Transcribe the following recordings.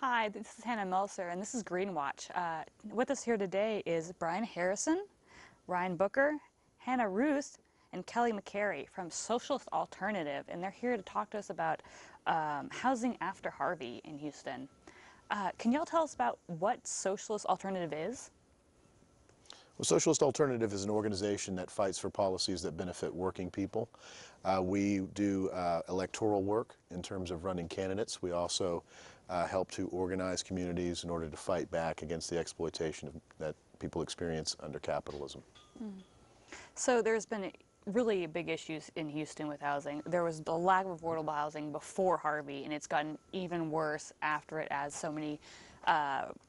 Hi, this is Hannah Melser, and this is Green Watch. With us here today is Brian Harrison, Ryan Booker, Hannah Ruth, and Kelly McCary from Socialist Alternative, and they're here to talk to us about housing after Harvey in Houston. Can y'all tell us about what Socialist Alternative is? Well, Socialist Alternative is an organization that fights for policies that benefit working people. We do electoral work in terms of running candidates. We also help to organize communities in order to fight back against the exploitation that people experience under capitalism. So there's been really big issues in Houston with housing. There was the lack of affordable housing before Harvey, and it's gotten even worse after it, as so many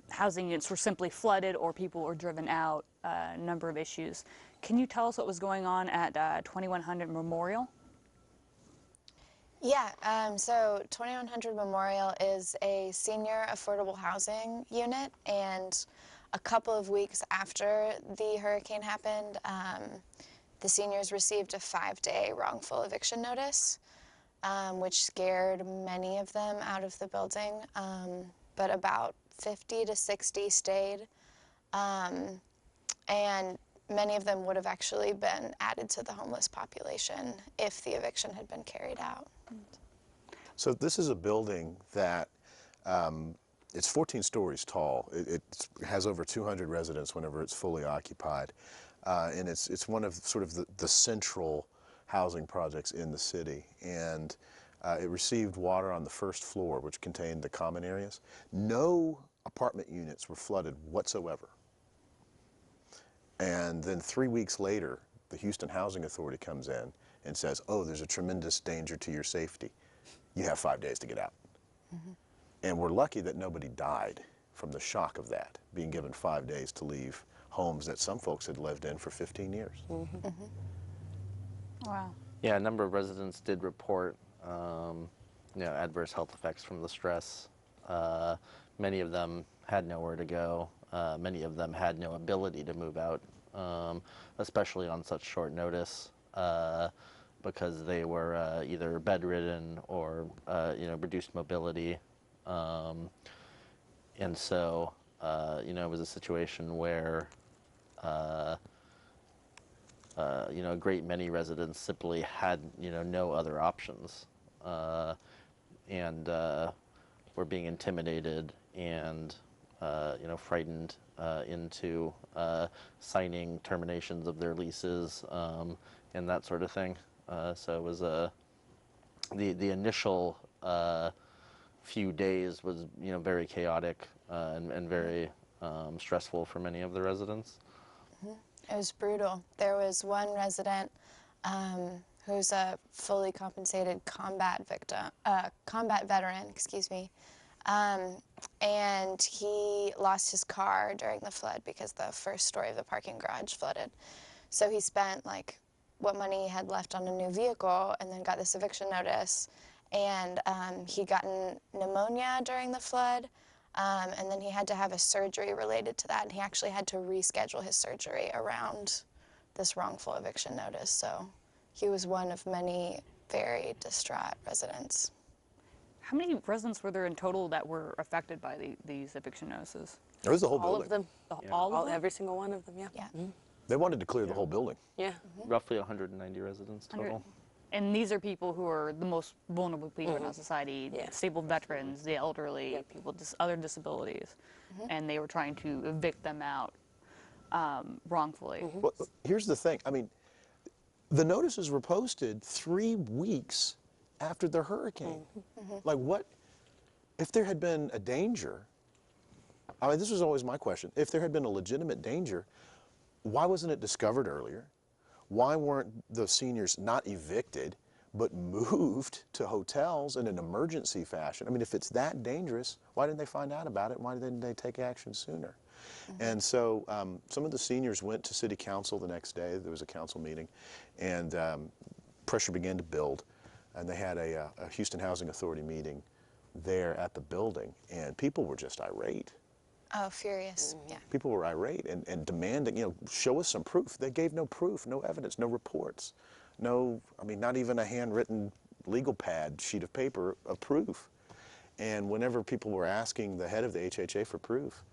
housing units were simply flooded or people were driven out. A number of issues. Can you tell us what was going on at 2100 Memorial? Yeah, so 2100 Memorial is a senior affordable housing unit, and a couple of weeks after the hurricane happened, the seniors received a 5-day wrongful eviction notice, which scared many of them out of the building, but about 50 to 60 stayed, and many of them would have actually been added to the homeless population if the eviction had been carried out. So this is a building that it's 14 stories tall. It has over 200 residents whenever it's fully occupied. And it's one of sort of the central housing projects in the city. And it received water on the first floor, which contained the common areas. No apartment units were flooded whatsoever. And then 3 weeks later, the Houston Housing Authority comes in and says, oh, there's a tremendous danger to your safety. You have 5 days to get out. Mm-hmm. And we're lucky that nobody died from the shock of that, being given 5 days to leave homes that some folks had lived in for 15 years. Mm-hmm. Mm-hmm. Wow. Yeah, a number of residents did report adverse health effects from the stress. Many of them had nowhere to go. Many of them had no ability to move out, especially on such short notice, because they were either bedridden or reduced mobility, and so it was a situation where a great many residents simply had no other options, and were being intimidated and frightened into signing terminations of their leases and that sort of thing. So it was the initial few days was very chaotic and very stressful for many of the residents. Mm-hmm. It was brutal. There was one resident who's a fully compensated combat veteran, excuse me. And he lost his car during the flood because the first story of the parking garage flooded. So he spent what money he had left on a new vehicle and then got this eviction notice. And he got pneumonia during the flood, and then he had to have a surgery related to that. And he actually had to reschedule his surgery around this wrongful eviction notice. So he was one of many very distraught residents. How many residents were there in total that were affected by these eviction notices? It was the whole All building. of them. Yeah. All of them? Every single one of them, yeah. Yeah. Mm-hmm. They wanted to clear the whole building. Yeah. Mm-hmm. Roughly 190 residents total. And these are people who are the most vulnerable people in our society, Yeah. disabled veterans, the elderly, people with other disabilities. And they were trying to evict them out wrongfully. Well, here's the thing. I mean, the notices were posted 3 weeks after the hurricane. Like, what? If there had been a danger, I mean, this was always my question. If there had been a legitimate danger, why wasn't it discovered earlier? Why weren't the seniors not evicted, but moved to hotels in an emergency fashion? I mean, if it's that dangerous, why didn't they find out about it? Why didn't they take action sooner? And so some of the seniors went to city council the next day. There was a council meeting, and pressure began to build. And they had a Houston Housing Authority meeting there at the building, and people were just irate. Oh, furious, yeah. People were irate and demanding, show us some proof. They gave no proof, no evidence, no reports, not even a handwritten legal pad sheet of paper of proof. And whenever people were asking the head of the HHA for proof,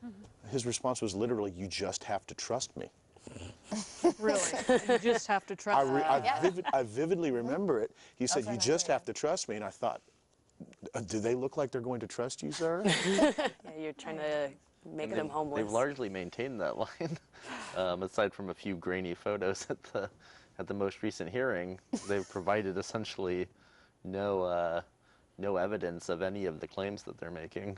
his response was literally, "You just have to trust me." Really, you just have to trust. I vividly remember it. He said, Over "You and just over have to trust me." And I thought, do they look like they're going to trust you, sir? Yeah, you're trying to make them homeless. They've largely maintained that line, aside from a few grainy photos at the most recent hearing. They've provided essentially no evidence of any of the claims that they're making.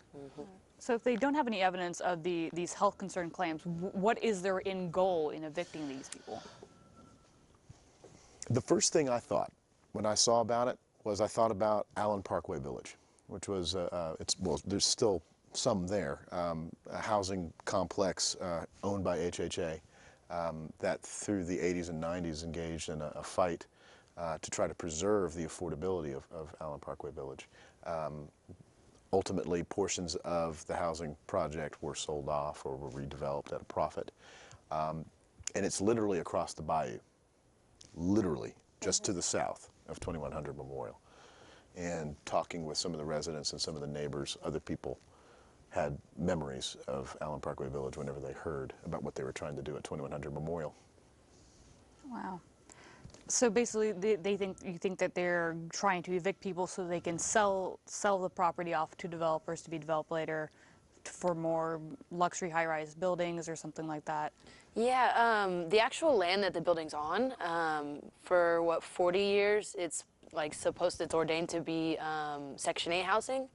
So if they don't have any evidence of these health concern claims, what is their end goal in evicting these people? The first thing I thought when I saw about it was I thought about Allen Parkway Village, which was, well, there's still some there, a housing complex owned by HHA that through the 80s and 90s engaged in a fight to try to preserve the affordability of Allen Parkway Village. Ultimately, portions of the housing project were sold off or were redeveloped at a profit. And it's literally across the bayou, literally just to the south of 2100 Memorial. And talking with some of the residents and some of the neighbors, other people had memories of Allen Parkway Village whenever they heard about what they were trying to do at 2100 Memorial. Wow. So basically, you think that they're trying to evict people so they can sell the property off to developers to be developed later for more luxury high-rise buildings or something like that. Yeah, the actual land that the building's on, for what, 40 years, it's like it's ordained to be Section 8 housing,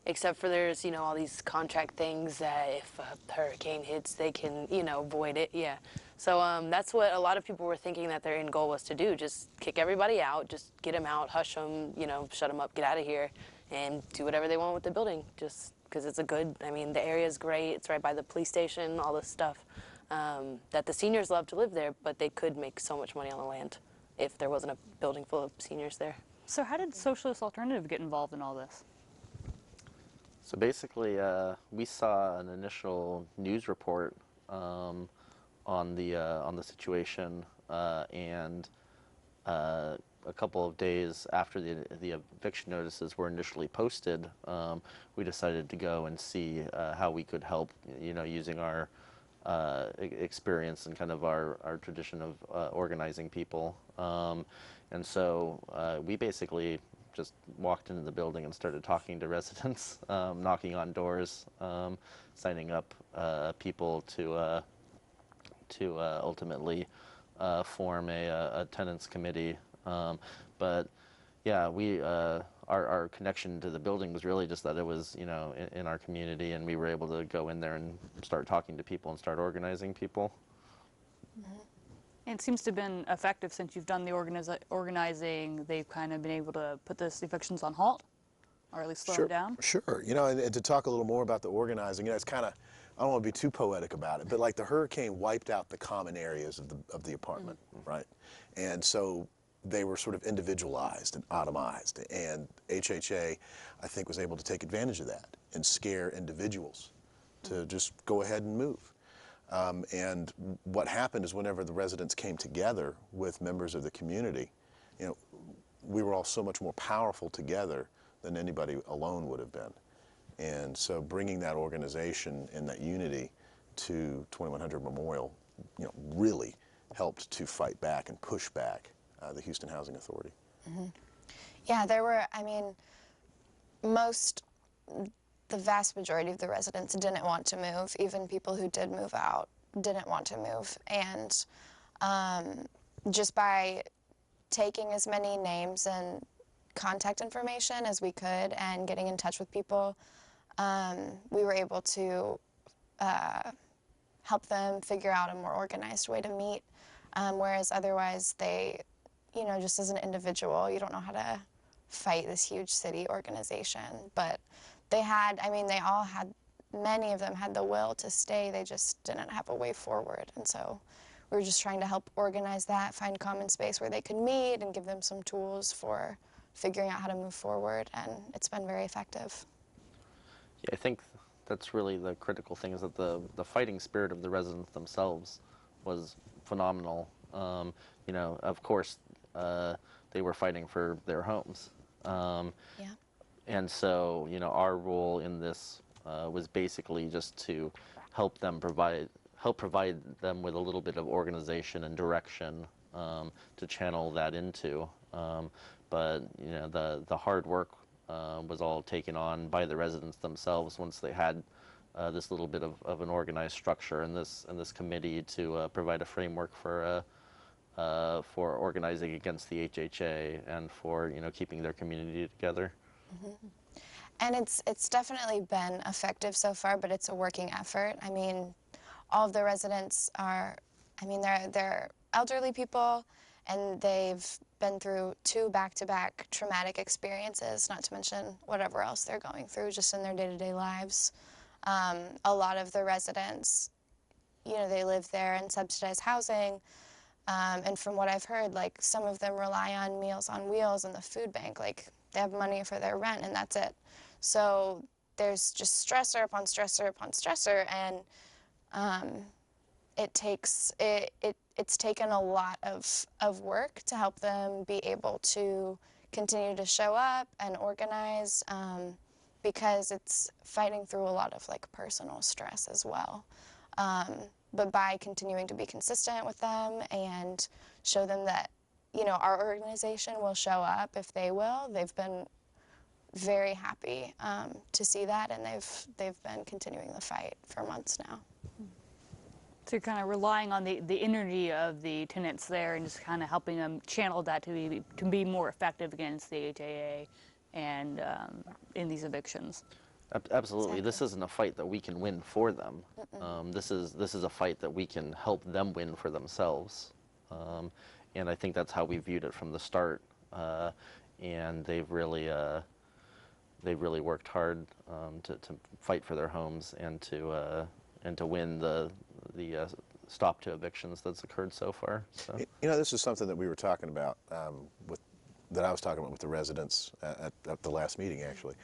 except for there's, all these contract things that if a hurricane hits, they can, void it, yeah. So that's what a lot of people were thinking that their end goal was to do, just kick everybody out, just get them out, hush them, shut them up, get out of here, and do whatever they want with the building, just because it's the area's great, it's right by the police station, all this stuff. That the seniors love to live there, but they could make so much money on the land if there wasn't a building full of seniors there. So how did Socialist Alternative get involved in all this? So basically, we saw an initial news report on the situation, and a couple of days after the eviction notices were initially posted, we decided to go and see how we could help, using our experience and kind of our tradition of organizing people. And so we basically just walked into the building and started talking to residents, knocking on doors, signing up people to ultimately form a tenants committee. But yeah, our connection to the building was really just that it was, in our community, and we were able to go in there and start talking to people and start organizing people. It seems to have been effective since you've done the organizing. They've kind of been able to put the evictions on halt, or at least slow them down. Sure. And to talk a little more about the organizing, it's kind of, I don't want to be too poetic about it, but like the hurricane wiped out the common areas of the apartment, right? And so they were sort of individualized and atomized, and HHA, I think, was able to take advantage of that and scare individuals to just go ahead and move. And what happened is whenever the residents came together with members of the community, we were all so much more powerful together than anybody alone would have been. And so bringing that organization and that unity to 2100 Memorial, really helped to fight back and push back the Houston Housing Authority. Yeah, there were, the vast majority of the residents didn't want to move. Even people who did move out didn't want to move. And just by taking as many names and contact information as we could and getting in touch with people, we were able to help them figure out a more organized way to meet. Whereas otherwise they, just as an individual, you don't know how to fight this huge city organization. But they had, many of them had the will to stay, they just didn't have a way forward. And so we were just trying to help organize that, find common space where they could meet and give them some tools for figuring out how to move forward, and it's been very effective. Yeah, I think that's really the critical thing, is that the fighting spirit of the residents themselves was phenomenal. Of course, they were fighting for their homes. Yeah. And so, our role in this was basically just to help provide them with a little bit of organization and direction to channel that into. But the hard work was all taken on by the residents themselves once they had this little bit of an organized structure and this committee to provide a framework for organizing against the HHA and for keeping their community together. And it's definitely been effective so far, but it's a working effort. I mean, all of the residents are, I mean, they're elderly people, and they've been through 2 back-to-back traumatic experiences, not to mention whatever else they're going through just in their day-to-day lives. A lot of the residents, they live there in subsidized housing, and from what I've heard, like, some of them rely on Meals on Wheels and the food bank. Like, they have money for their rent, and that's it. So there's just stressor upon stressor upon stressor, and it's taken a lot of work to help them be able to continue to show up and organize, because it's fighting through a lot of like personal stress as well. But by continuing to be consistent with them and show them that, our organization will show up if they will, they've been very happy to see that, and they've been continuing the fight for months now. So you're kind of relying on the energy of the tenants there and just kind of helping them channel that to be more effective against the HAA and in these evictions. Absolutely. Exactly. This isn't a fight that we can win for them. This is a fight that we can help them win for themselves. And I think that's how we viewed it from the start. And they've really worked hard to fight for their homes and to win the stop to evictions that's occurred so far. So. This is something that we were talking about that I was talking about with the residents at the last meeting, actually.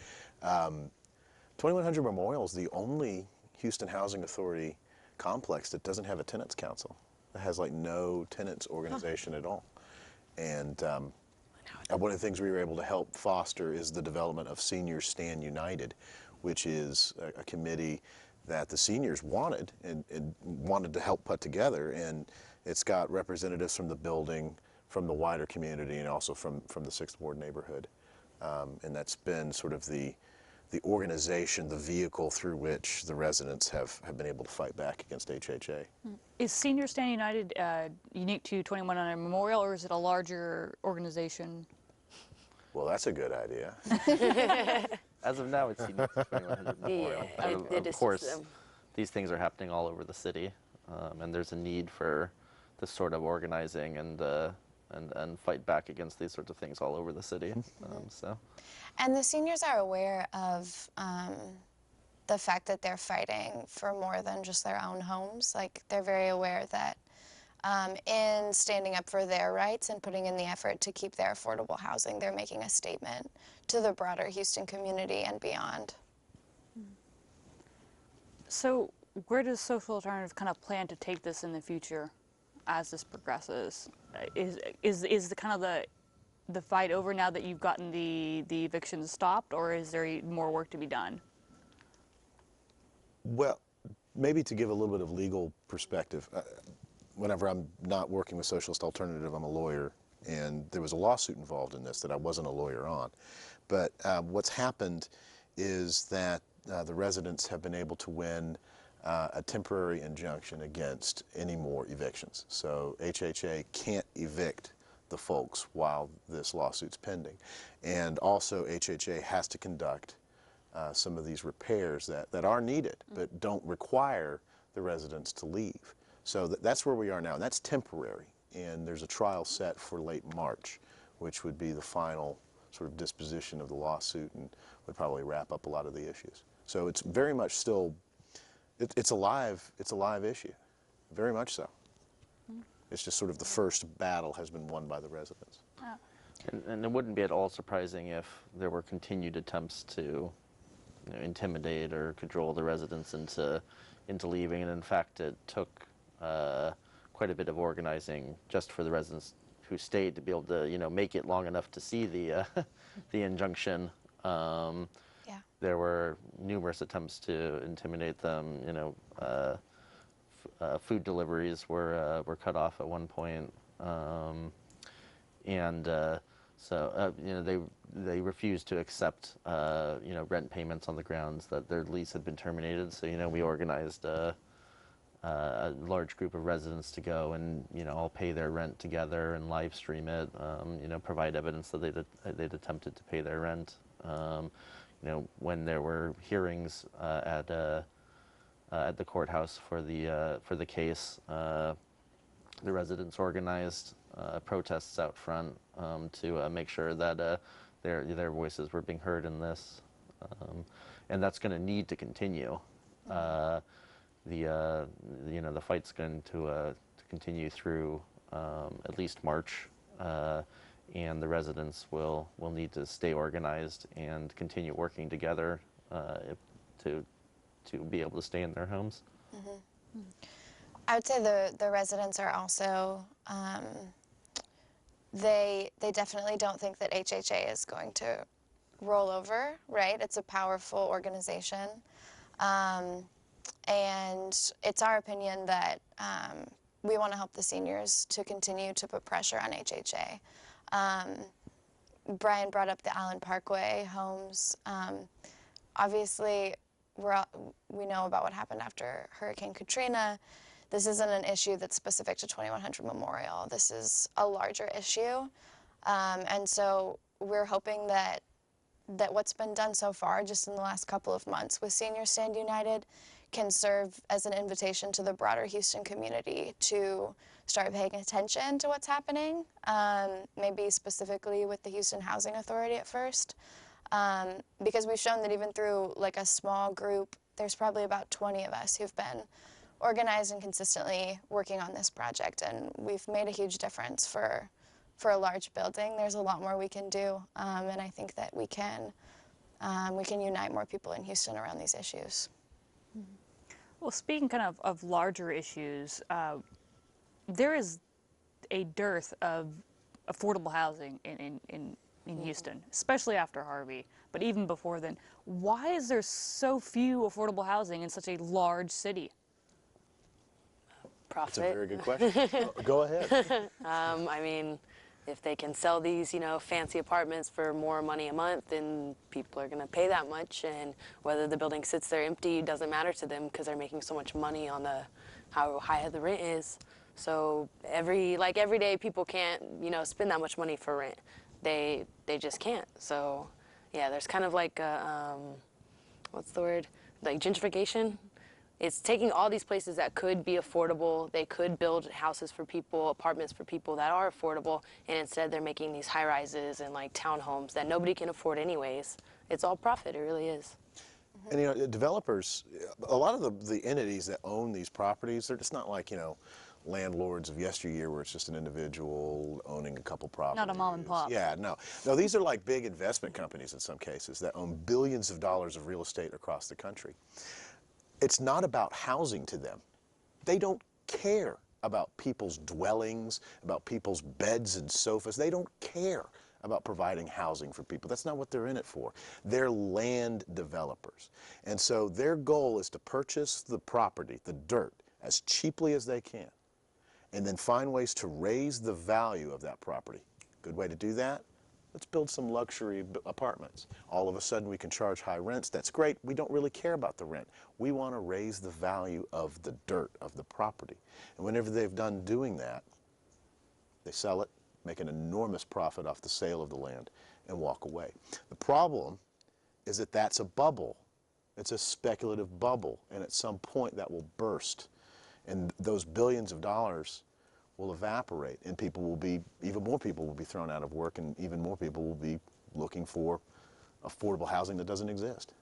2100 Memorial is the only Houston Housing Authority complex that doesn't have a tenants council. It has like no tenants organization at all. And one of the things we were able to help foster is the development of Seniors Stand United, which is a committee that the seniors wanted and wanted to help put together. And it's got representatives from the building, from the wider community, and also from the 6th Ward neighborhood. And that's been sort of the organization, the vehicle through which the residents have been able to fight back against HHA. Is Senior Stand United unique to 2100 Memorial, or is it a larger organization? Well, that's a good idea. As of now, it's unique to 2100 Memorial. Yeah, But of course, these things are happening all over the city, and there's a need for this sort of organizing and fight back against these sorts of things all over the city. So. And the seniors are aware of the fact that they're fighting for more than just their own homes. Like, they're very aware that in standing up for their rights and putting in the effort to keep their affordable housing, they're making a statement to the broader Houston community and beyond. So where does Social Alternative kind of plan to take this in the future as this progresses? Is the kind of the fight over now that you've gotten the evictions stopped, or is there more work to be done? Well, maybe to give a little bit of legal perspective, whenever I'm not working with Socialist Alternative, I'm a lawyer, and there was a lawsuit involved in this that I wasn't a lawyer on. But what's happened is that the residents have been able to win a temporary injunction against any more evictions. So HHA can't evict the folks while this lawsuit's pending. And also HHA has to conduct some of these repairs that are needed, but don't require the residents to leave. So that's where we are now, and that's temporary. And there's a trial set for late March, which would be the final sort of disposition of the lawsuit and would probably wrap up a lot of the issues. So it's very much still, it's a live issue, very much so. It's just sort of the first battle has been won by the residents. And it wouldn't be at all surprising if there were continued attempts to intimidate or control the residents into leaving. And in fact, it took quite a bit of organizing just for the residents who stayed to be able to make it long enough to see the the injunction Yeah. There were numerous attempts to intimidate them. Food deliveries were cut off at one point, and they refused to accept rent payments on the grounds that their lease had been terminated. So we organized a large group of residents to go and all pay their rent together and live stream it. Provide evidence that they'd attempted to pay their rent. When there were hearings at the courthouse for the case, the residents organized protests out front to make sure that their voices were being heard in this, and that's going to need to continue. The fight's going to continue through at least March, and the residents will need to stay organized and continue working together to be able to stay in their homes. I would say the residents are also, they definitely don't think that HHA is going to roll over, right? It's a powerful organization. And it's our opinion that we want to help the seniors to continue to put pressure on HHA. Brian brought up the Allen Parkway homes. Obviously, we know about what happened after Hurricane Katrina. This isn't an issue that's specific to 2100 Memorial. This is a larger issue. And so we're hoping that what's been done so far, just in the last couple of months with Senior Stand United, can serve as an invitation to the broader Houston community to start paying attention to what's happening, maybe specifically with the Houston Housing Authority at first. Because we've shown that even through like a small group, there's probably about 20 of us who've been organized and consistently working on this project, and we've made a huge difference for a large building. There's a lot more we can do, and I think that we can unite more people in Houston around these issues. Well, speaking kind of larger issues, there is a dearth of affordable housing in Houston, especially after Harvey, but even before then. Why is there so few affordable housing in such a large city? That's a Profit. very good question. Go ahead. I mean, if they can sell these, fancy apartments for more money a month, then people are going to pay that much. And whether the building sits there empty doesn't matter to them because they're making so much money on how high the rent is. So every day people can't, spend that much money for rent. They just can't. So yeah, there's kind of like what's the word? Like gentrification. It's taking all these places that could be affordable, they could build houses for people, apartments for people that are affordable, and instead they're making these high-rises and like townhomes that nobody can afford anyways. It's all profit, it really is. And developers, a lot of the entities that own these properties, they're just not like, landlords of yesteryear where it's just an individual owning a couple properties. Not a mom and pop. Yeah, no. No, these are like big investment companies in some cases that own billions of dollars of real estate across the country. It's not about housing to them. They don't care about people's dwellings, about people's beds and sofas. They don't care about providing housing for people. That's not what they're in it for. They're land developers. And so their goal is to purchase the property, the dirt, as cheaply as they can, and then find ways to raise the value of that property. Good way to do that? Let's build some luxury apartments. All of a sudden we can charge high rents. That's great. We don't really care about the rent. We want to raise the value of the dirt, of the property. And whenever they've done doing that, they sell it, make an enormous profit off the sale of the land, and walk away. The problem is that that's a bubble. It's a speculative bubble, and at some point that will burst. And those billions of dollars will evaporate, and even more people will be thrown out of work, and even more people will be looking for affordable housing that doesn't exist.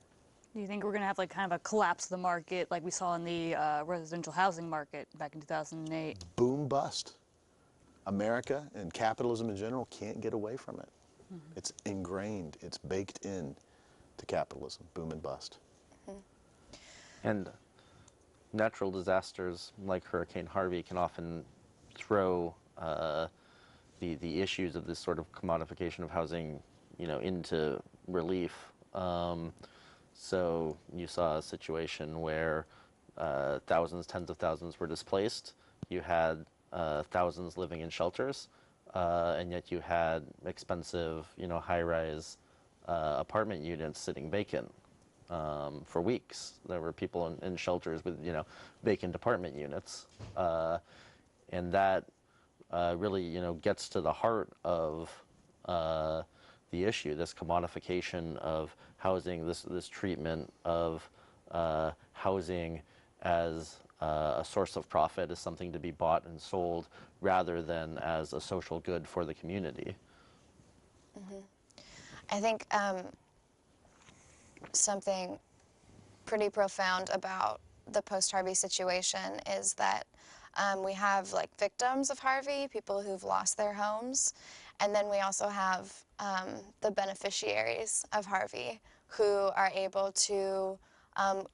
Do you think we're going to have like kind of a collapse of the market like we saw in the residential housing market back in 2008? Boom bust. America and capitalism in general can't get away from it. It's ingrained, it's baked in to capitalism, boom and bust. And natural disasters like Hurricane Harvey can often throw the issues of this sort of commodification of housing, into relief. So you saw a situation where thousands, tens of thousands were displaced. You had thousands living in shelters, and yet you had expensive, high-rise apartment units sitting vacant for weeks. There were people in shelters with, vacant apartment units, and that really, gets to the heart of the issue, this commodification of housing, this treatment of housing as a source of profit, as something to be bought and sold, rather than as a social good for the community. I think something pretty profound about the post-Harvey situation is that we have like victims of Harvey, people who've lost their homes, and then we also have the beneficiaries of Harvey who are able to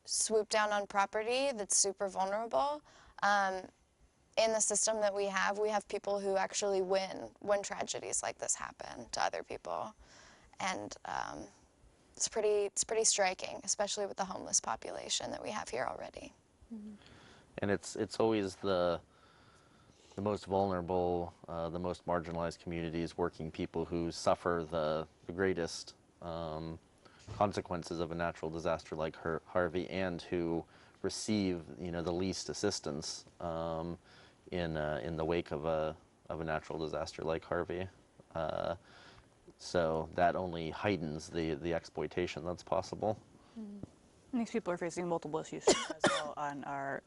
swoop down on property that's super vulnerable. In the system that we have people who actually win when tragedies like this happen to other people, and it's pretty striking, especially with the homeless population that we have here already. And it's always the most vulnerable, the most marginalized communities, working people who suffer the greatest consequences of a natural disaster like Harvey, and who receive, the least assistance in the wake of a natural disaster like Harvey. So that only heightens the exploitation that's possible. And these people are facing multiple issues as well. On our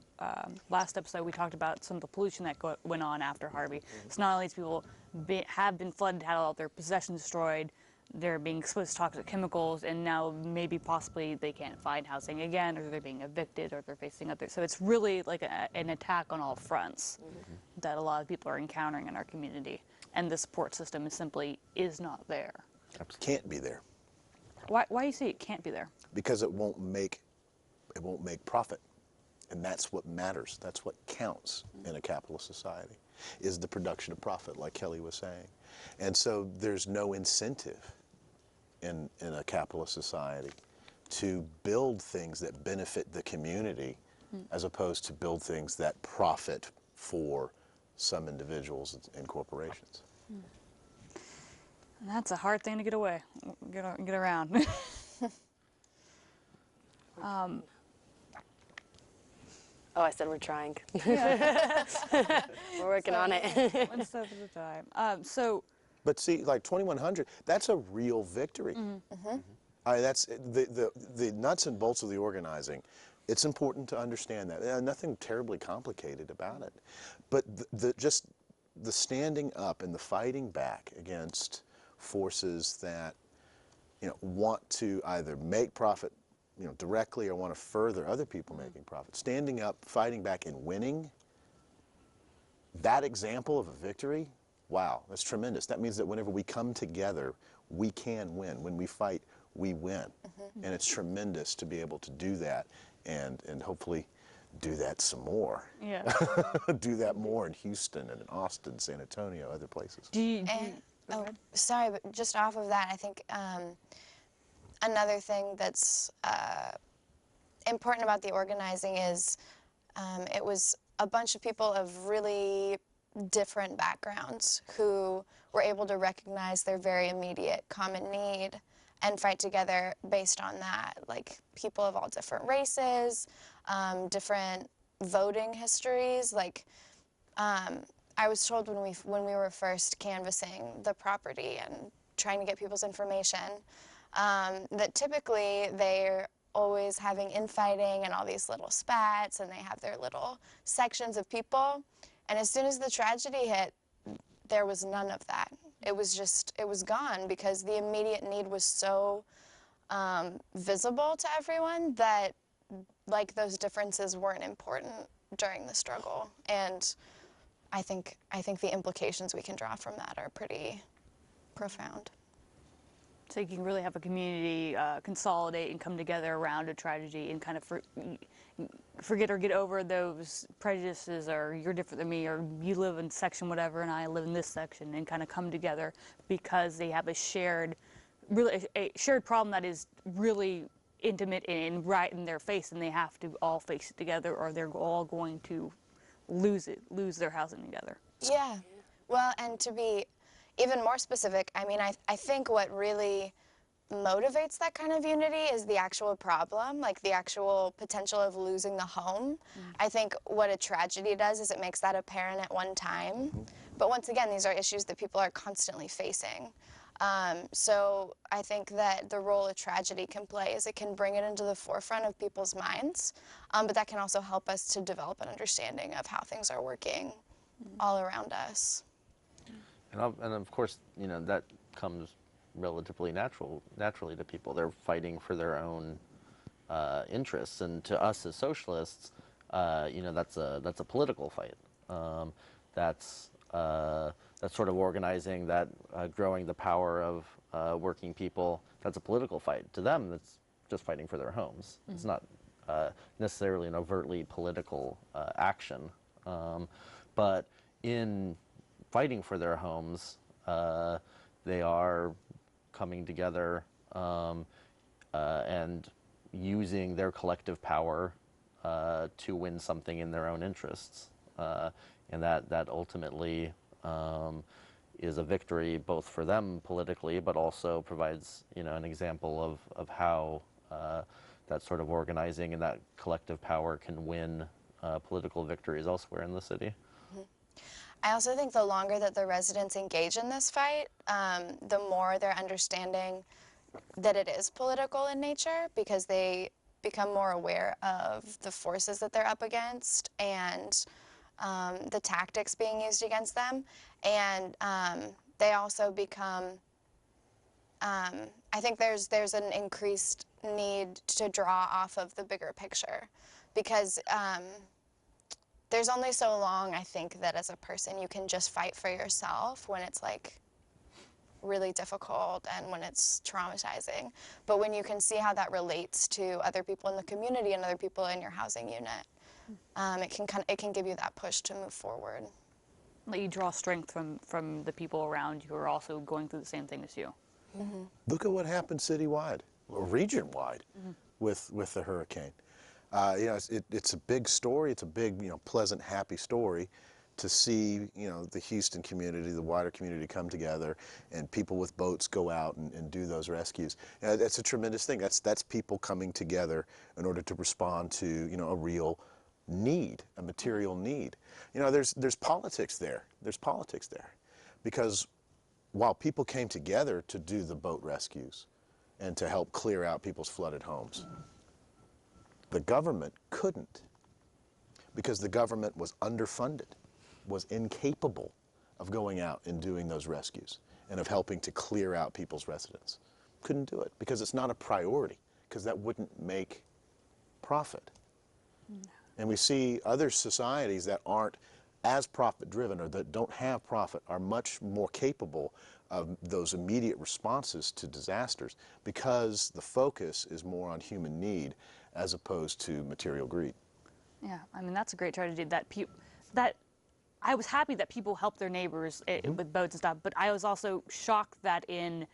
last episode, we talked about some of the pollution that went on after Harvey. So not only these people have been flooded, had all their possessions destroyed, they're being exposed to toxic chemicals, and now maybe possibly they can't find housing again, or they're being evicted, or they're facing other. So it's really like an attack on all fronts that a lot of people are encountering in our community, and the support system simply is not there. Can't be there. Why do you say it can't be there? Because it won't make profit, and that's what matters. That's what counts in a capitalist society, is the production of profit, like Kelly was saying. And so there's no incentive in a capitalist society to build things that benefit the community, as opposed to build things that profit for some individuals and corporations. And that's a hard thing to get around. Oh, I said we're trying. Yeah. We're working on it. One step at a time. But see, like 2100, that's a real victory. That's the nuts and bolts of the organizing. It's important to understand that. Nothing terribly complicated about it. But just the standing up and the fighting back against forces that want to either make profit directly, or want to further other people making profit. Standing up, fighting back, and winning, that example of a victory, wow, that's tremendous. That means that whenever we come together, we can win. When we fight, we win. And it's tremendous to be able to do that, and hopefully do that some more. Yeah. Do that more in Houston and in Austin, San Antonio, other places. Sorry, but just off of that, I think another thing that's important about the organizing is it was a bunch of people of really different backgrounds who were able to recognize their very immediate common need and fight together based on that. Like people of all different races, different voting histories. Like I was told when we were first canvassing the property and trying to get people's information, that typically they're always having infighting and all these little spats, and they have their little sections of people. And as soon as the tragedy hit, there was none of that. It was gone, because the immediate need was so visible to everyone that like those differences weren't important during the struggle. And I think the implications we can draw from that are pretty profound. So you can really have a community consolidate and come together around a tragedy and kind of forget or get over those prejudices, or you're different than me, or you live in section whatever and I live in this section, and kind of come together because they have a shared really a shared problem that is really intimate and right in their face, and they have to all face it together, or they're all going to lose their housing together. Yeah. Well, and to be even more specific, I mean, I think what really motivates that kind of unity is the actual problem, like the actual potential of losing the home. I think what a tragedy does is it makes that apparent at one time. But once again, these are issues that people are constantly facing. So I think that the role a tragedy can play is it can bring it into the forefront of people's minds, but that can also help us to develop an understanding of how things are working all around us. And of course, you know, that comes relatively naturally to people. They're fighting for their own interests, and to us as socialists, you know, that's a political fight. That's sort of organizing, that growing the power of working people. That's a political fight. To them, that's just fighting for their homes. It's not necessarily an overtly political action, but in fighting for their homes, they are coming together and using their collective power to win something in their own interests. And that ultimately is a victory both for them politically, but also provides, you know, an example of how that sort of organizing and that collective power can win political victories elsewhere in the city. I also think the longer that the residents engage in this fight, the more they're understanding that it is political in nature, because they become more aware of the forces that they're up against and the tactics being used against them. And they also become, I think there's an increased need to draw off of the bigger picture, because there's only so long, I think, that as a person you can just fight for yourself when it's like really difficult and when it's traumatizing. But when you can see how that relates to other people in the community and other people in your housing unit, it can give you that push to move forward. Let you draw strength from the people around you who are also going through the same thing as you. Look at what happened citywide, or region-wide, with the hurricane. You know, it's a big story. It's a big, you know, pleasant, happy story to see, you know, the Houston community, the wider community come together, and people with boats go out and do those rescues. You know, that's a tremendous thing. That's people coming together in order to respond to, you know, a real need, a material need. You know, there's politics there. There's politics there, because while people came together to do the boat rescues and to help clear out people's flooded homes, the government couldn't, because the government was underfunded, was incapable of going out and doing those rescues and of helping to clear out people's residence. Couldn't do it because it's not a priority, because that wouldn't make profit. And we see other societies that aren't as profit driven, or that don't have profit, are much more capable of those immediate responses to disasters, because the focus is more on human need as opposed to material greed. Yeah, I mean, that's a great tragedy that I was happy that people helped their neighbors with boats and stuff, but I was also shocked that in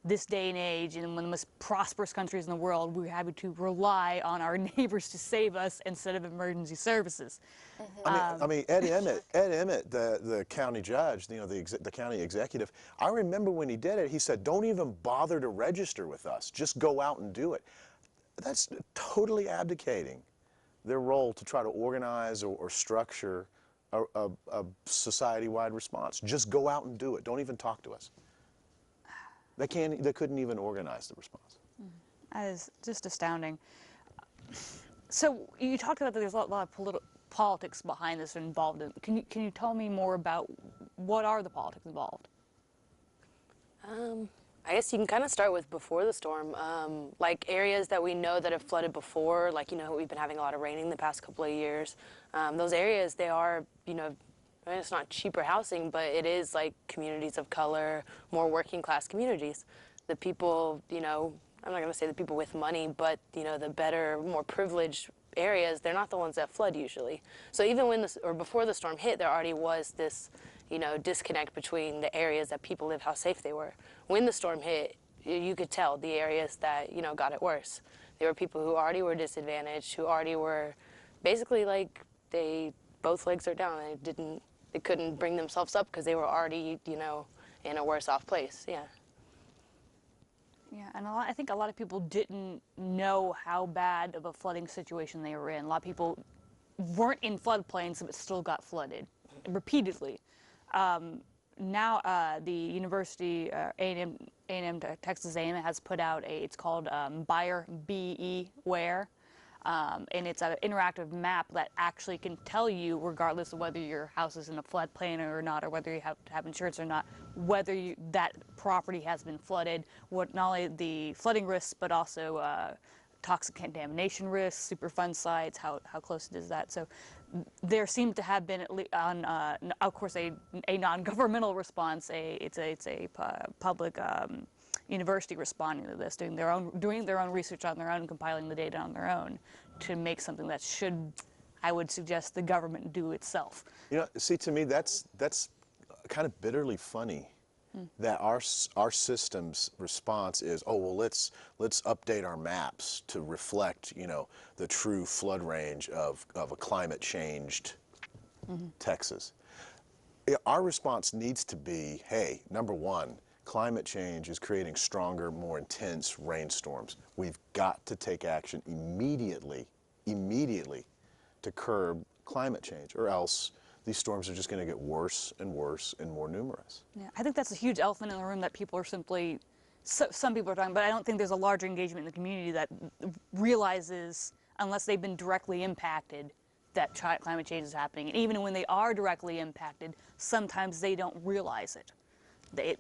this day and age, and one of the most prosperous countries in the world, we're having to rely on our neighbors to save us instead of emergency services. I mean, Ed Emmett, the county judge, you know, the county executive, I remember when he did it, he said, "Don't even bother to register with us, just go out and do it." That's totally abdicating their role to try to organize or structure a society-wide response. Just go out and do it. Don't even talk to us. They couldn't even organize the response. That is just astounding. So you talked about that there's a lot of politics behind this involved. Can you tell me more about what are the politics involved? I guess you can kind of start with before the storm, like areas that we know that have flooded before, like, you know, we've been having a lot of raining the past couple of years. Those areas, they are, you know, I mean, it's not cheaper housing, but it is like communities of color, more working class communities. The people, you know, I'm not going to say the people with money, but, you know, the better, more privileged areas, they're not the ones that flood usually. So even when before the storm hit, there already was this, you know, disconnect between the areas that people live, how safe they were. When the storm hit, you could tell the areas that, you know, got it worse. There were people who already were disadvantaged, who already were basically like both legs are down. They couldn't bring themselves up because they were already, you know, in a worse off place. Yeah. Yeah, and I think a lot of people didn't know how bad of a flooding situation they were in. A lot of people weren't in floodplains but still got flooded repeatedly. Now the university, A&M Texas A&M has put out it's called Buyer Beware. And it's an interactive map that actually can tell you, regardless of whether your house is in a floodplain or not, or whether you have to have insurance or not, whether that property has been flooded, what not only the flooding risks, but also toxic contamination risks, Superfund sites, how close it is that. So there seemed to have been, at least on, of course, a non-governmental response. It's a public university responding to this, doing their own research on their own, compiling the data on their own, to make something that should, I would suggest, the government do itself. You know, see, to me, that's kind of bitterly funny. That our system's response is, oh well, let's update our maps to reflect, you know, the true flood range of a climate changed Texas. Our response needs to be, hey, number one, climate change is creating stronger, more intense rainstorms. We've got to take action immediately to curb climate change, or else these storms are just going to get worse and worse and more numerous. Yeah, I think that's a huge elephant in the room that people are simply, some people are talking, but I don't think there's a larger engagement in the community that realizes, unless they've been directly impacted, that climate change is happening. And even when they are directly impacted, sometimes they don't realize it.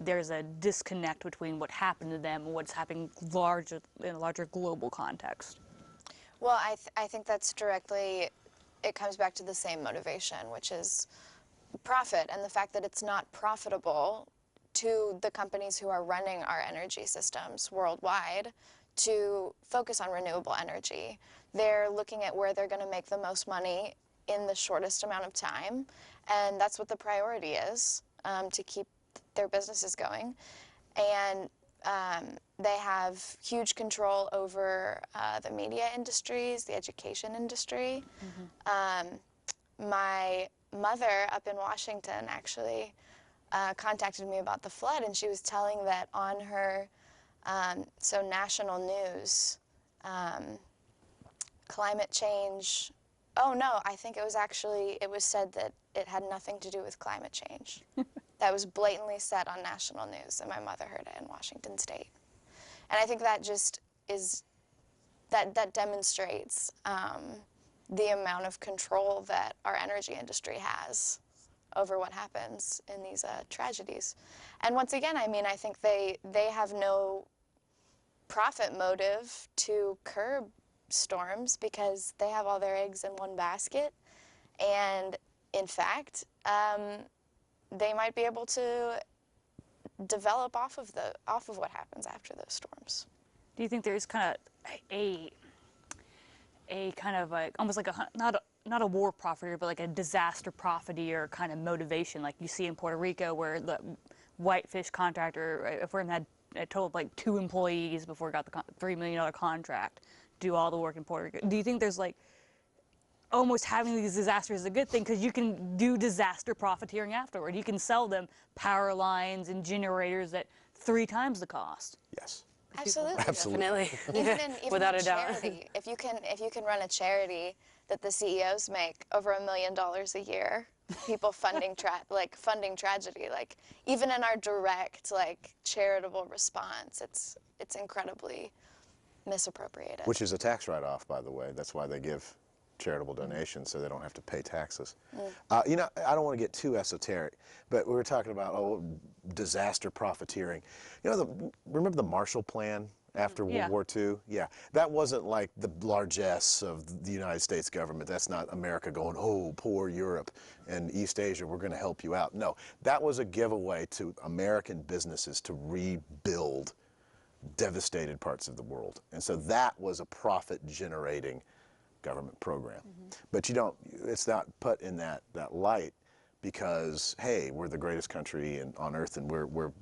There's a disconnect between what happened to them and what's happening in a larger global context. Well, I think that's directly, it comes back to the same motivation, which is profit, and the fact that it's not profitable to the companies who are running our energy systems worldwide to focus on renewable energy. They're looking at where they're going to make the most money in the shortest amount of time, and that's what the priority is, to keep their businesses going. And they have huge control over the media industries, the education industry. My mother up in Washington actually contacted me about the flood, and she was telling that on her, so national news, climate change, oh no, I think it was said that it had nothing to do with climate change. That was blatantly said on national news, and my mother heard it in Washington State. And I think that just is, that demonstrates the amount of control that our energy industry has over what happens in these tragedies. And once again, I mean, I think they have no profit motive to curb storms because they have all their eggs in one basket. And in fact, they might be able to develop off of what happens after those storms. Do you think there's kind of a kind of like almost like not a war profiteer, but like a disaster profiteer kind of motivation, like you see in Puerto Rico, where the whitefish contractor firm had a total of like 2 employees before it got the $3 million contract, do all the work in Puerto Rico? Do you think there's like almost having these disasters is a good thing because you can do disaster profiteering afterward? You can sell them power lines and generators at 3 times the cost. Yes. Absolutely. Definitely. Even Without in a doubt. charity, if you can run a charity that the CEOs make over $1 million a year, people funding tragedy, like even in our direct charitable response, it's incredibly misappropriated. Which is a tax write-off, by the way. That's why they give charitable donations, so they don't have to pay taxes. You know, I don't want to get too esoteric, but we were talking about disaster profiteering. You know, remember the Marshall Plan after World War II? Yeah, that wasn't like the largesse of the United States government. That's not America going, oh, poor Europe and East Asia, we're going to help you out. No, that was a giveaway to American businesses to rebuild devastated parts of the world. And so that was a profit-generating government program. But you don't, it's not put in that light because, hey, we're the greatest country on earth, and we're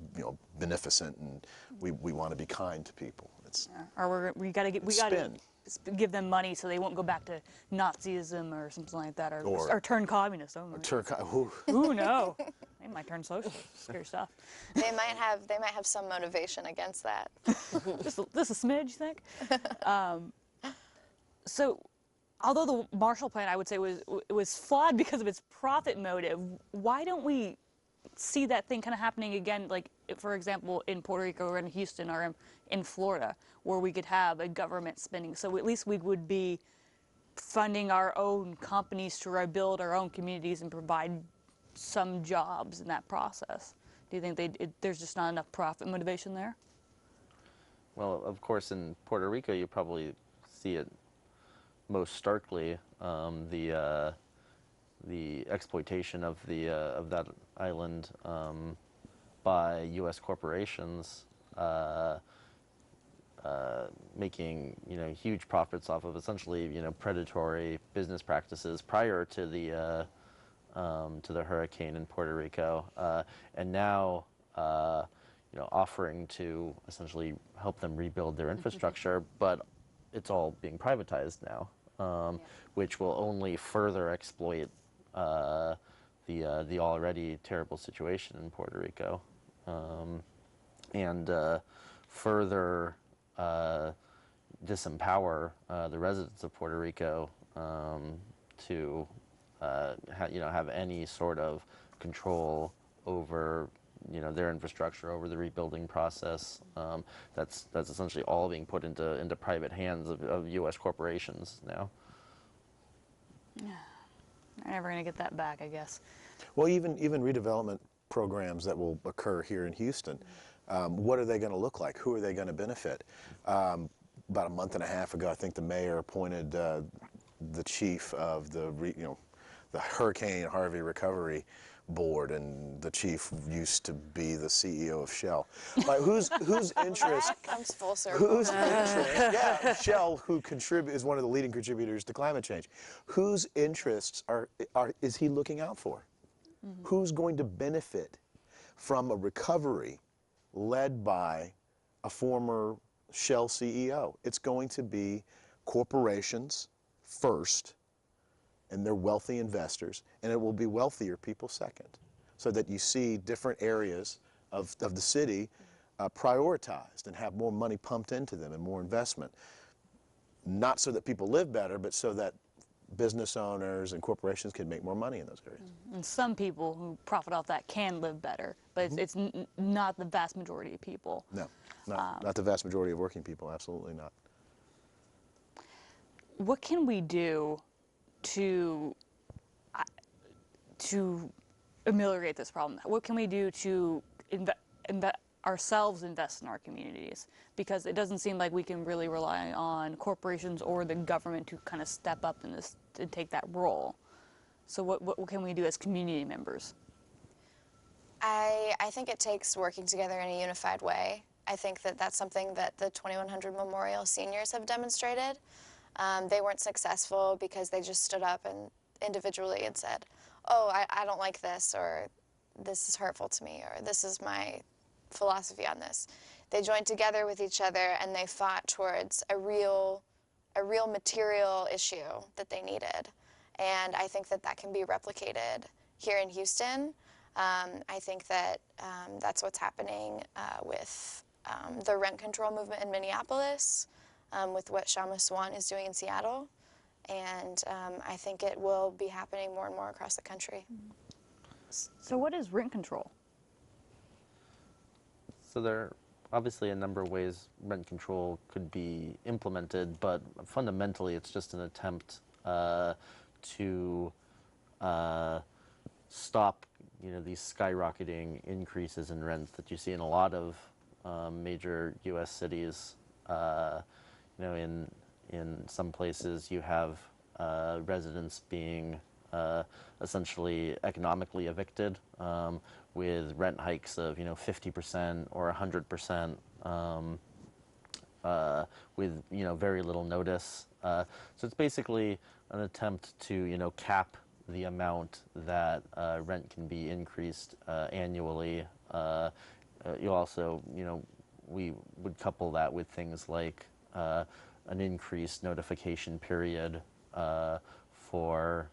beneficent, and we want to be kind to people. It's Or we got to spin. give them money so they won't go back to Nazism or something like that, Or- or turn communist. Oh, ooh, no, they might turn socialist. Scary stuff. They might have some motivation against that. Just a smidge, you think? So, although the Marshall Plan, I would say, was flawed because of its profit motive, why don't we see that thing kind of happening again, like, for example, in Puerto Rico or in Houston or in Florida, where we could have a government spending? So at least we would be funding our own companies to rebuild our own communities and provide some jobs in that process. Do you think there's just not enough profit motivation there? Well, of course, in Puerto Rico, you probably see it most starkly, the exploitation of that island by U.S. corporations, making huge profits off of essentially predatory business practices prior to the hurricane in Puerto Rico, and now offering to essentially help them rebuild their infrastructure, but it's all being privatized now, which will only further exploit the already terrible situation in Puerto Rico, and further disempower the residents of Puerto Rico to have any sort of control over their infrastructure, over the rebuilding process. That's essentially all being put into private hands of U.S. corporations now. They're never going to get that back, I guess. Well, even redevelopment programs that will occur here in Houston, what are they going to look like? Who are they going to benefit? About a month and a half ago, I think the mayor appointed the chief of the Hurricane Harvey Recovery Board, and the chief used to be the CEO of Shell. Like, whose interest? That comes full circle. Whose interest? Yeah, Shell, who is one of the leading contributors to climate change. Whose interests is he looking out for? Mm-hmm. Who's going to benefit from a recovery led by a former Shell CEO? It's going to be corporations first, and they're wealthy investors, and it will be wealthier people second, so that you see different areas of the city prioritized and have more money pumped into them and more investment. Not so that people live better, but so that business owners and corporations can make more money in those areas. And some people who profit off that can live better, but it's not the vast majority of people. No, not the vast majority of working people, absolutely not. What can we do to ameliorate this problem? What can we do to ourselves invest in our communities? Because it doesn't seem like we can really rely on corporations or the government to kind of step up in this and take that role. So what can we do as community members? I think it takes working together in a unified way. I think that that's something that the 2100 Memorial seniors have demonstrated. They weren't successful because they just stood up and individually and said, oh, I don't like this, or this is hurtful to me, or this is my philosophy on this. They joined together with each other and they fought towards a real material issue that they needed. And I think that that can be replicated here in Houston. I think that that's what's happening with the rent control movement in Minneapolis, with what Shama Swan is doing in Seattle. And I think it will be happening more and more across the country. So what is rent control? So there are obviously a number of ways rent control could be implemented, but fundamentally it's just an attempt to stop these skyrocketing increases in rents that you see in a lot of major U.S. cities. In some places you have residents being essentially economically evicted with rent hikes of 50% or 100% with very little notice. So it's basically an attempt to cap the amount that rent can be increased annually. You also, we would couple that with things like an increased notification period for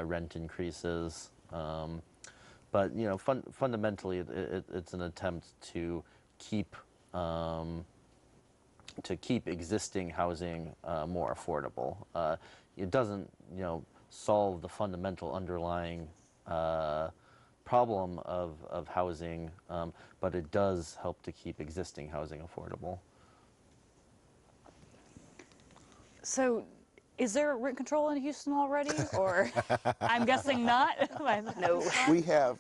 rent increases. But fundamentally, it's an attempt to keep existing housing more affordable. It doesn't, solve the fundamental underlying problem of housing, but it does help to keep existing housing affordable. So, is there rent control in Houston already, or I'm guessing not? No. We have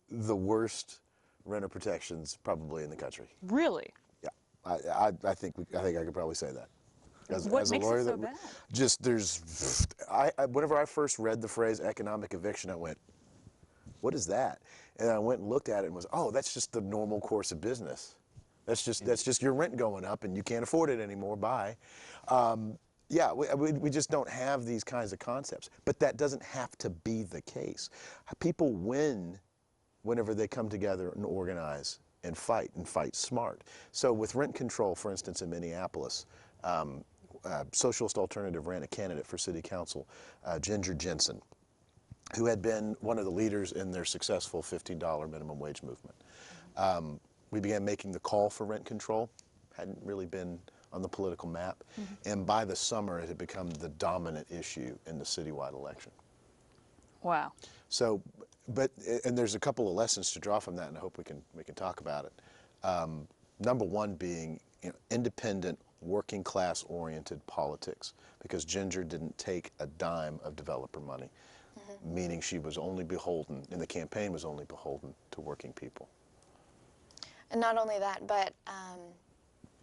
the worst renter protections probably in the country. Really? Yeah, I think I could probably say that. What As a makes lawyer, it so bad? just whenever I first read the phrase economic eviction, I went, "What is that?" And I went and looked at it and was, "Oh, that's just the normal course of business. That's just your rent going up and you can't afford it anymore. Bye." Yeah, we just don't have these kinds of concepts. But that doesn't have to be the case. People win whenever they come together and organize and fight smart. So with rent control, for instance, in Minneapolis, Socialist Alternative ran a candidate for city council, Ginger Jensen, who had been one of the leaders in their successful $15 minimum wage movement. We began making the call for rent control. Hadn't really been on the political map. And by the summer, it had become the dominant issue in the citywide election. Wow. So, and there's a couple of lessons to draw from that, and I hope we can talk about it. Number one being, independent, working class oriented politics, because Ginger didn't take a dime of developer money, meaning she was only beholden, and the campaign was only beholden to working people. And not only that, but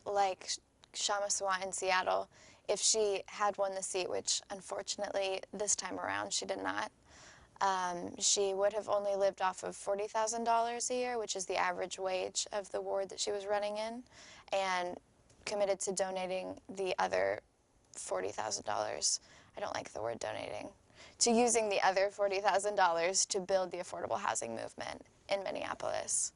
like Shama Sawant in Seattle, if she had won the seat, which unfortunately this time around she did not, she would have only lived off of $40,000 a year, which is the average wage of the ward that she was running in, and committed to donating the other $40,000. I don't like the word donating. To using the other $40,000 to build the affordable housing movement in Minneapolis.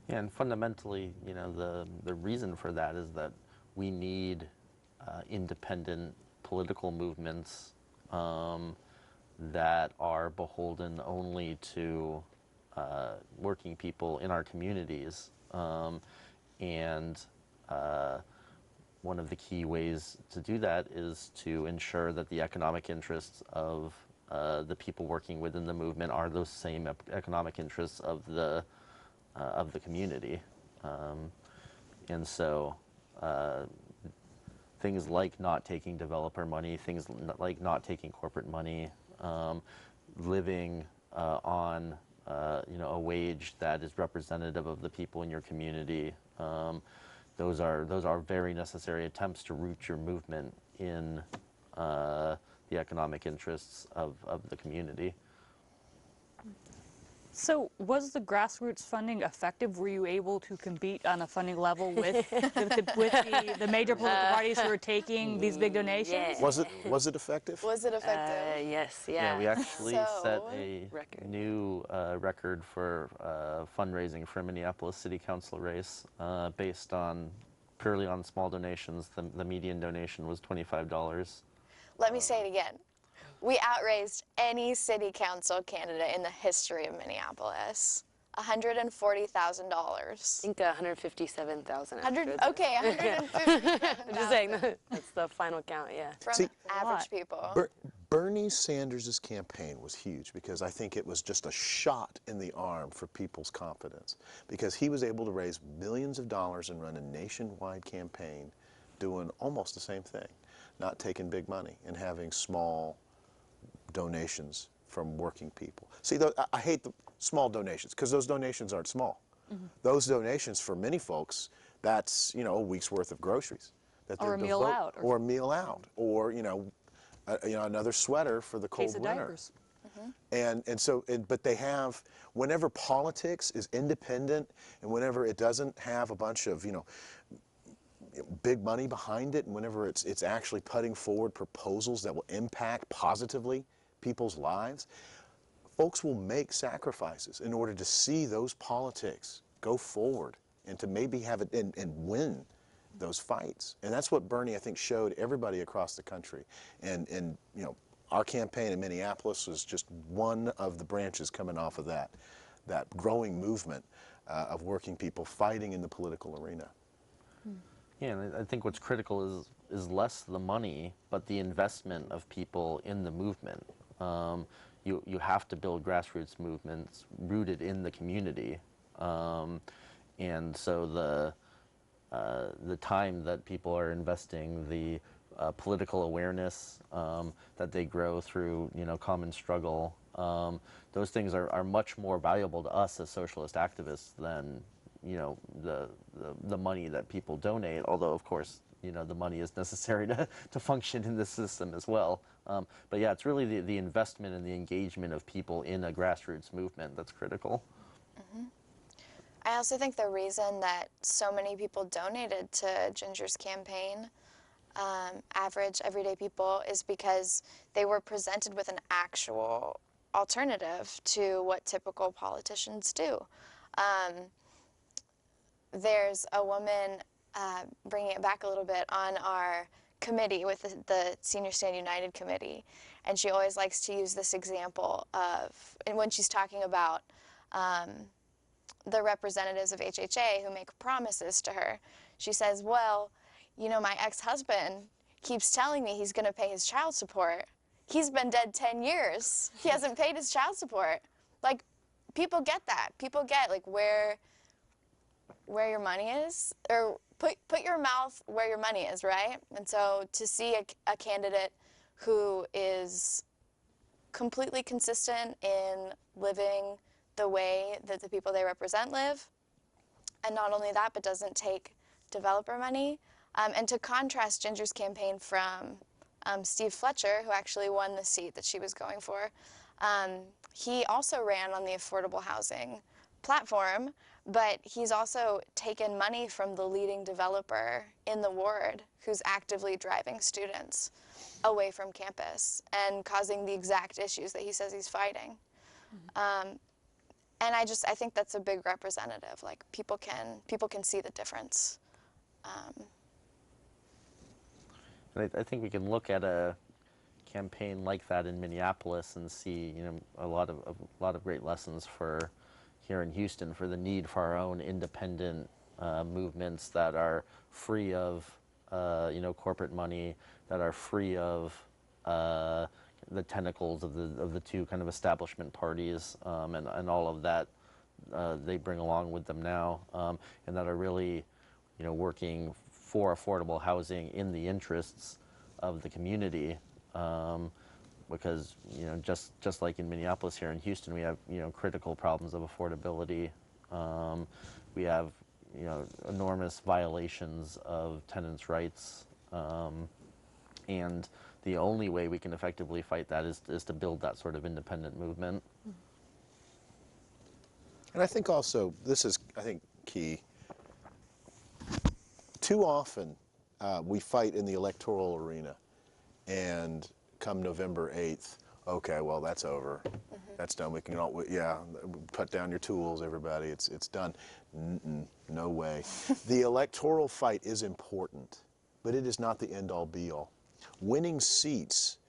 Yeah, and fundamentally, the reason for that is that we need independent political movements that are beholden only to working people in our communities. And one of the key ways to do that is to ensure that the economic interests of the people working within the movement are those same economic interests of the community. And so things like not taking developer money, things like not taking corporate money, living on a wage that is representative of the people in your community. Those are very necessary attempts to root your movement in the economic interests of the community. So, was the grassroots funding effective? Were you able to compete on a funding level with the major political parties who are taking these big donations? Yeah. Was it effective? Was it effective? Yes, Yeah, we actually set So- a Record. new record for fundraising for a Minneapolis City Council race based on purely on small donations. The median donation was $25. Let me say it again. We outraised any city council candidate in the history of Minneapolis. $140,000. I think 157,000. Okay, 150,000 I'm just saying, that's the final count, yeah. from See, average people. Bernie Sanders' campaign was huge because I think it was just a shot in the arm for people's confidence, because he was able to raise millions of dollars and run a nationwide campaign doing almost the same thing, not taking big money and having small donations from working people. See, I hate the small donations because those donations aren't small. Those donations for many folks, that's a week's worth of groceries that Or a meal out, or a meal out, or another sweater for the cold Case of winter. diapers. But they have, whenever politics is independent and whenever it doesn't have a bunch of big money behind it, and whenever it's actually putting forward proposals that will impact positively people's lives, folks will make sacrifices in order to see those politics go forward and to maybe have it and win those fights. And that's what Bernie, I think, showed everybody across the country. And you know, our campaign in Minneapolis was just one of the branches coming off of that growing movement of working people fighting in the political arena. Yeah, and I think what's critical is less the money, but the investment of people in the movement. You have to build grassroots movements rooted in the community, and so the time that people are investing, the political awareness that they grow through, you know, common struggle, those things are much more valuable to us as socialist activists than, you know, the money that people donate, although of course, you know, the money is necessary to function in this system as well. But yeah, it's really the investment and the engagement of people in a grassroots movement that's critical. Mm-hmm. I also think the reason that so many people donated to Ginger's campaign, average everyday people, is because they were presented with an actual alternative to what typical politicians do. There's a woman, bringing it back a little bit, on our committee with the Senior Stand United committee, and she always likes to use this example of, and when she's talking about the representatives of HHA who make promises to her, she says, well, you know, my ex-husband keeps telling me he's going to pay his child support. He's been dead 10 years. He hasn't paid his child support. Like, people get that. People get, like, where your money is, or put your mouth where your money is, right? And so to see a candidate who is completely consistent in living the way that the people they represent live, and not only that, but doesn't take developer money, and to contrast Ginger's campaign from Steve Fletcher, who actually won the seat that she was going for. He also ran on the affordable housing platform, but he's also taken money from the leading developer in the ward who's actively driving students away from campus and causing the exact issues that he says he's fighting. And I think that's a big representative. Like, people can see the difference. And I think we can look at a campaign like that in Minneapolis and see, you know, a lot of great lessons for here in Houston, for the need for our own independent movements that are free of you know, corporate money, that are free of the tentacles of the two kind of establishment parties, and all of that they bring along with them now, and that are really, you know, working for affordable housing in the interests of the community. Because, you know, just like in Minneapolis, here in Houston, we have, you know, critical problems of affordability. We have, you know, enormous violations of tenants' rights, and the only way we can effectively fight that is to build that sort of independent movement. And I think also, this is, I think, key. Too often, we fight in the electoral arena, and come November 8th, okay, well, that's over. That's done. We can all, yeah, put down your tools, everybody. It's done. No way. The electoral fight is important, but it is not the end-all, be-all. Winning seats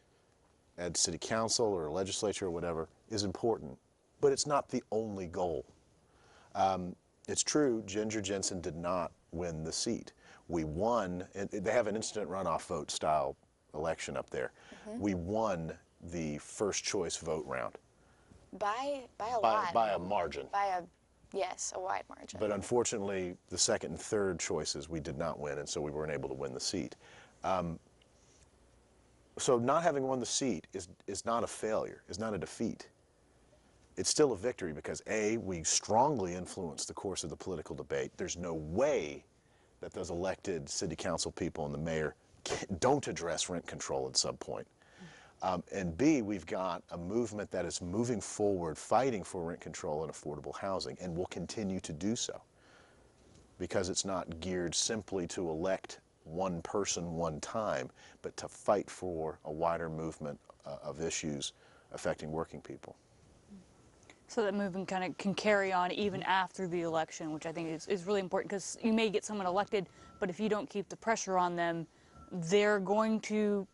at city council or legislature or whatever is important, but it's not the only goal. It's true, Ginger Jensen did not win the seat. We won, and they have an instant runoff vote style election up there. We won the first choice vote round. By a lot. By a margin. Yes, a wide margin. But unfortunately, the second and third choices we did not win, and so we weren't able to win the seat. So not having won the seat is not a failure, is not a defeat. It's still a victory because A, we strongly influenced the course of the political debate. There's no way that those elected city council people and the mayor don't address rent control at some point. And B, we've got a movement that is moving forward, fighting for rent control and affordable housing, and will continue to do so. because it's not geared simply to elect one person one time, but to fight for a wider movement of issues affecting working people. So that movement kind of can carry on even after the election, which I think is really important, because you may get someone elected, but if you don't keep the pressure on them, they're going to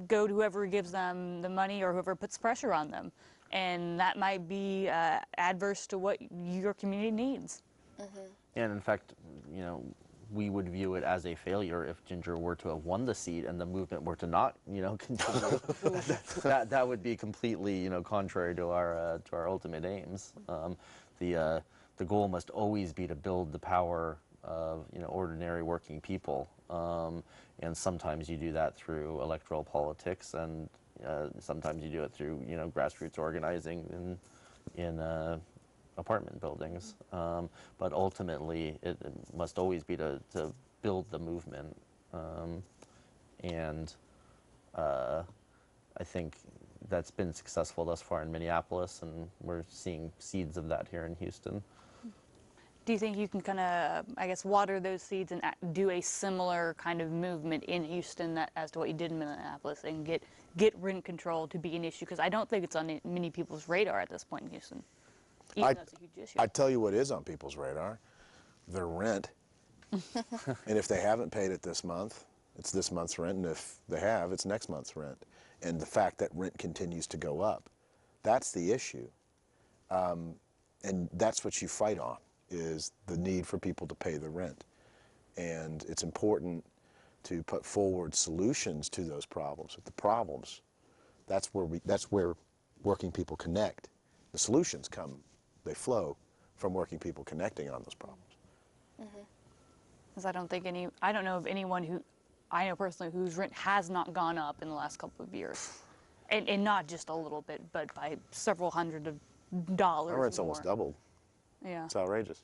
go to whoever gives them the money or whoever puts pressure on them. And that might be adverse to what your community needs. And in fact, you know, we would view it as a failure if Ginger were to have won the seat and the movement were to not, you know, continue. that would be completely, you know, contrary to our ultimate aims. The goal must always be to build the power of, you know, ordinary working people, and sometimes you do that through electoral politics, and sometimes you do it through, you know, grassroots organizing in apartment buildings, but ultimately it must always be to build the movement, and I think that's been successful thus far in Minneapolis, and we're seeing seeds of that here in Houston. Do you think you can kind of, I guess, water those seeds and do a similar kind of movement in Houston as to what you did in Minneapolis, and get rent control to be an issue? Because I don't think it's on many people's radar at this point in Houston, even though it's a huge issue. I tell you what is on people's radar: their rent. And if they haven't paid it this month, it's this month's rent, and if they have, it's next month's rent. And the fact that rent continues to go up, that's the issue. And that's what you fight on, is the need for people to pay the rent. And it's important to put forward solutions to those problems. But the problems, that's where working people connect. The solutions they flow from working people connecting on those problems. Because I don't know of anyone who I know personally whose rent has not gone up in the last couple of years. And not just a little bit, but by several hundred of dollars. Our rent's more. almost doubled. Yeah. It's outrageous.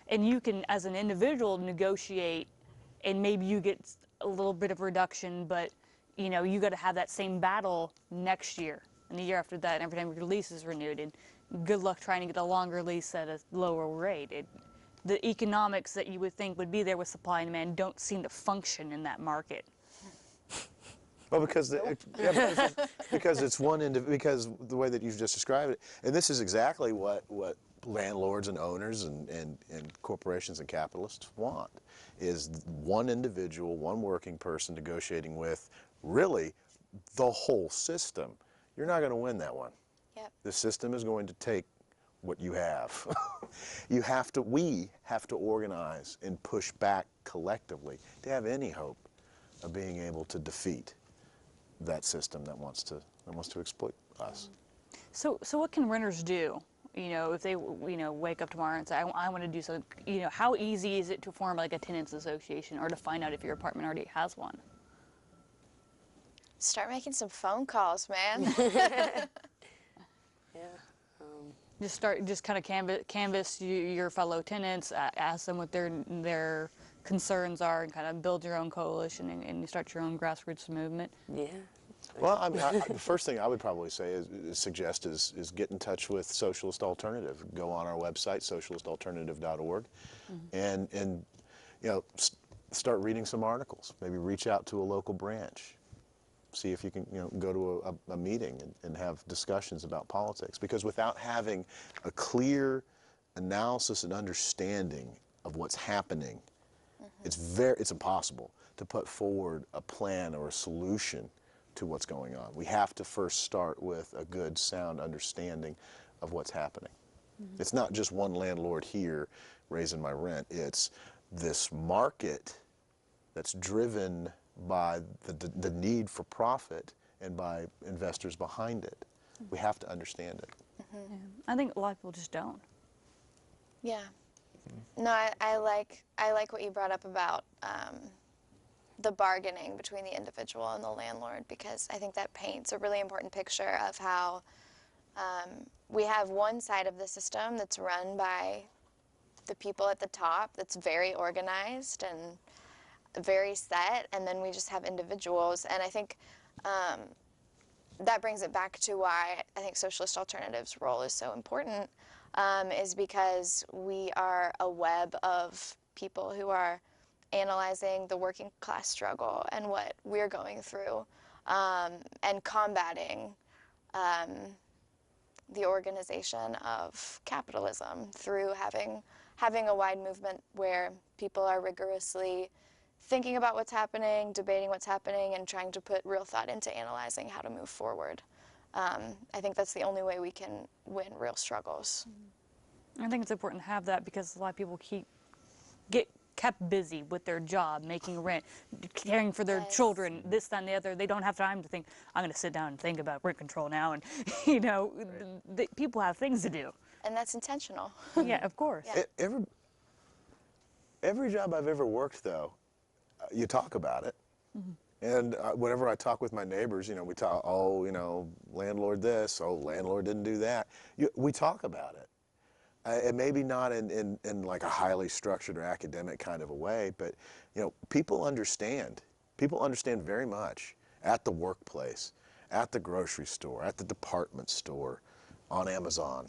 And you can, as an individual, negotiate, and maybe you get a little bit of reduction, but you know, you got to have that same battle next year and the year after that, and every time your lease is renewed. And good luck trying to get a longer lease at a lower rate. The economics that you would think would be there with supply and demand don't seem to function in that market. Well, because because it's because the way that you've just described it, and this is exactly what landlords and owners and corporations and capitalists want, is one individual, one working person negotiating with really the whole system. You're not going to win that one. Yep. The system is going to take what you have. We have to organize and push back collectively to have any hope of being able to defeat that system that wants to exploit us. So what can renters do? You know, if they wake up tomorrow and say, I want to do something. You know, how easy is it to form like a tenants association, or to find out if your apartment already has one? Start making some phone calls, man. Yeah. Just kind of canvas your fellow tenants, ask them what their concerns are, and kind of build your own coalition and you start your own grassroots movement. Yeah. Well, I mean, the first thing I would probably say suggest is get in touch with Socialist Alternative. Go on our website, socialistalternative.org, and you know, start reading some articles. Maybe reach out to a local branch. See if you can, you know, go to a meeting and have discussions about politics. Because without having a clear analysis and understanding of what's happening, it's impossible to put forward a plan or a solution to what's going on. We have to first start with a good, sound understanding of what's happening. It's not just one landlord here raising my rent. It's this market that's driven by the need for profit and by investors behind it. We have to understand it. Yeah. I think a lot of people just don't. Yeah. No, I like what you brought up about the bargaining between the individual and the landlord, because I think that paints a really important picture of how we have one side of the system that's run by the people at the top, that's very organized and very set, and then we just have individuals. And I think that brings it back to why I think Socialist Alternative's role is so important, is because we are a web of people who are analyzing the working class struggle and what we're going through, and combating the organization of capitalism through having a wide movement where people are rigorously thinking about what's happening, debating what's happening, and trying to put real thought into analyzing how to move forward. I think that's the only way we can win real struggles. I think it's important to have that because a lot of people get kept busy with their job, making rent, caring for their Yes. children, this, that, and the other. They don't have time to think, I'm going to sit down and think about rent control now. And, you know, people have things to do. And that's intentional. Yeah, of course. Yeah. Every job I've ever worked, though, you talk about it. And whenever I talk with my neighbors, you know, we talk, oh, you know, landlord this, oh, landlord didn't do that. We talk about it. And maybe not in like a highly structured or academic kind of a way, but, you know, people understand. People understand very much at the workplace, at the grocery store, at the department store, on Amazon,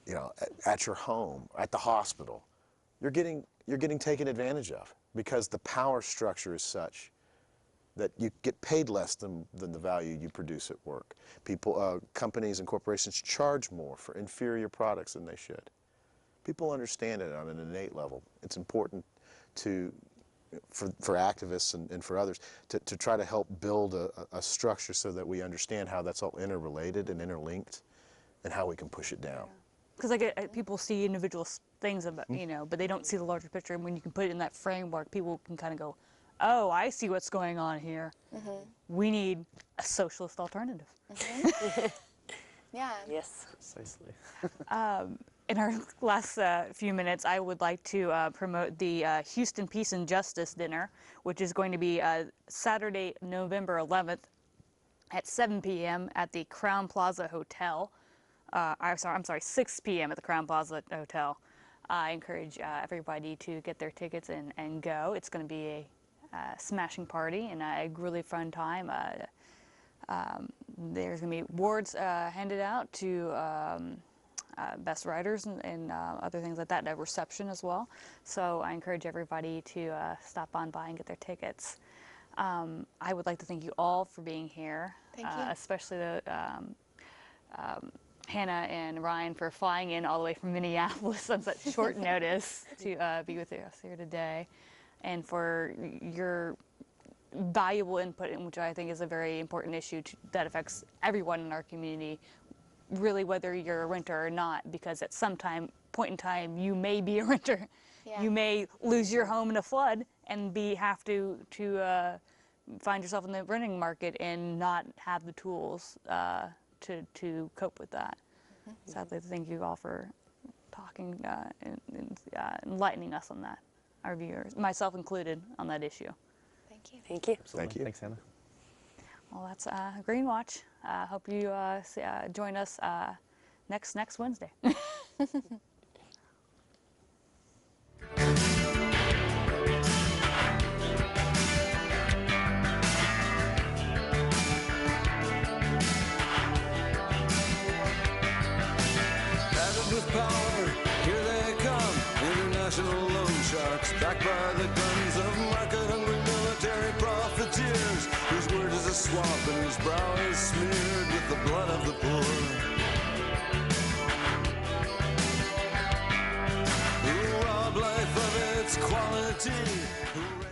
you know, at your home, at the hospital. You're getting taken advantage of because the power structure is such that you get paid less than the value you produce at work. People, companies and corporations charge more for inferior products than they should. People understand it on an innate level. It's important for activists and for others to try to help build a structure so that we understand how that's all interrelated and interlinked and how we can push it down. Because people see individual things, about, you know, but they don't see the larger picture. And when you can put it in that framework, people can kind of go, oh, I see what's going on here. We need a socialist alternative. Yeah. Yes. Precisely. In our last few minutes, I would like to promote the Houston Peace and Justice Dinner, which is going to be Saturday, November 11th at 7 p.m. at the Crown Plaza Hotel. I'm sorry, 6 p.m. at the Crown Plaza Hotel. I encourage everybody to get their tickets and go. It's going to be a smashing party and a really fun time. There's going to be awards handed out to best writers and other things like that, a reception as well. So I encourage everybody to stop on by and get their tickets. I would like to thank you all for being here. Thank you. Especially Hannah and Ryan for flying in all the way from Minneapolis on such short notice to be with us here today, and for your valuable input, which I think is a very important issue that affects everyone in our community, really whether you're a renter or not, because at some point in time you may be a renter. Yeah. You may lose your home in a flood and have to find yourself in the renting market and not have the tools to cope with that. So I'd like to thank you all for talking and enlightening us on that, our viewers, myself included, on that issue. Thank you. Thank you. Thank you. Thanks, Hannah. Well, that's Green Watch. Hope you join us next Wednesday. With power, here they come, international loan sharks, backed by the guns of market-hungry military profiteers, whose word is a swamp and whose brow is smeared with the blood of the poor. Who rob life of its quality, who